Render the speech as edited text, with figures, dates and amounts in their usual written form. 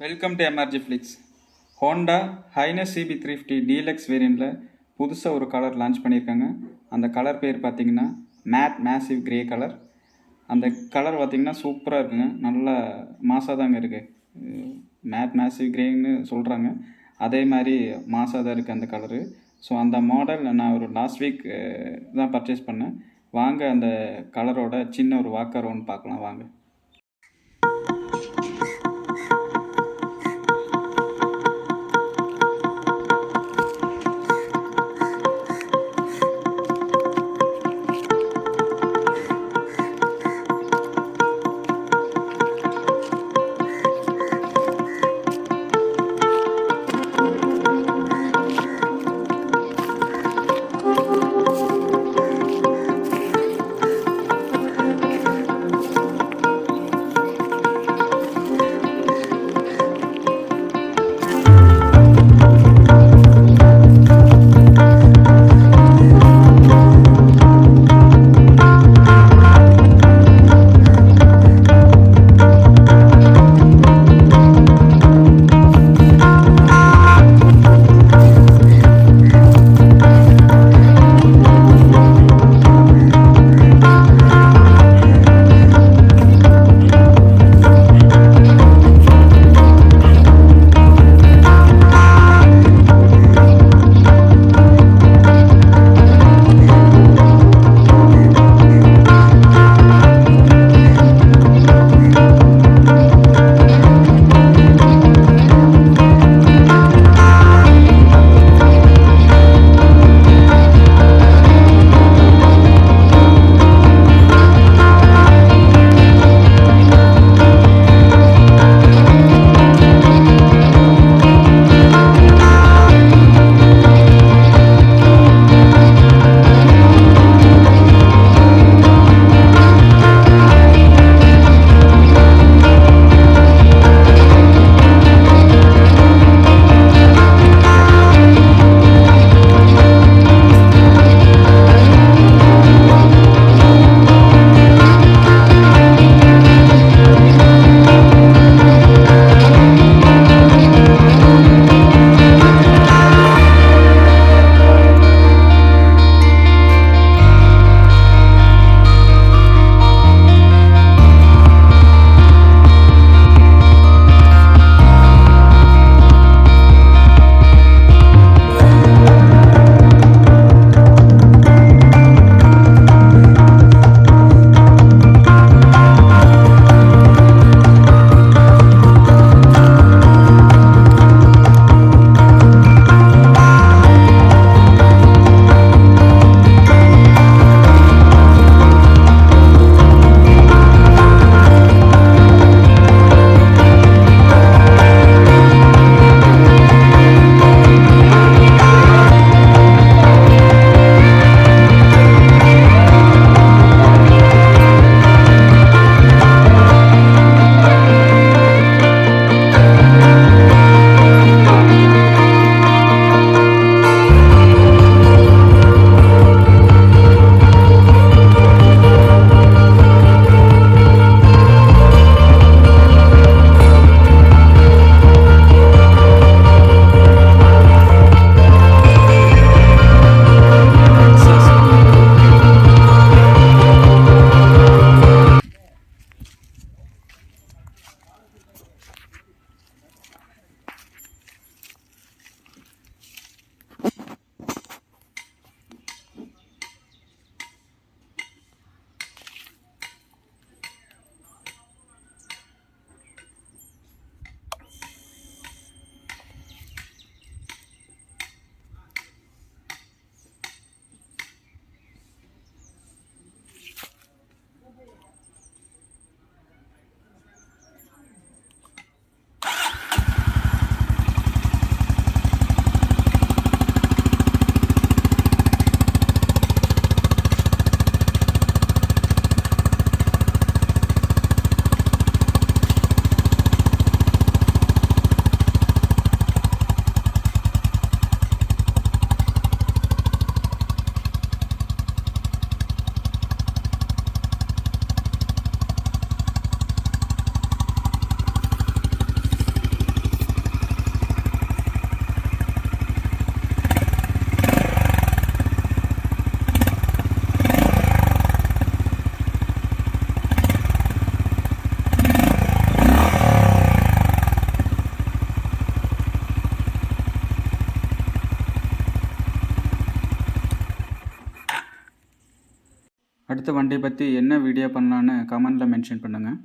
Welcome to MRG flakes. Honda highness CB350 DLX வேரியண்ட்டில் புதுசாக ஒரு colour launch பண்ணியிருக்காங்க. அந்த கலர் பேர் பார்த்திங்கன்னா மேட் மேசிவ் கிரே கலர். அந்த கலர் பார்த்திங்கன்னா சூப்பராக இருக்குங்க, நல்லா மாசாக தாங்க இருக்குது. மேட் மேசிவ் கிரேன்னு சொல்கிறாங்க, அதே மாதிரி மாசாக தான் இருக்குது அந்த கலரு. ஸோ அந்த மாடல் நான் ஒரு லாஸ்ட் வீக் தான் பர்ச்சேஸ் பண்ணேன். வாங்க அந்த கலரோட சின்ன ஒரு வாக் அரவுண்ட் பார்க்கலாம் வாங்க. அடுத்த வண்டியை பற்றி என்ன வீடியோ பண்ணலான்னு கமெண்டில் மென்ஷன் பண்ணுங்கள்.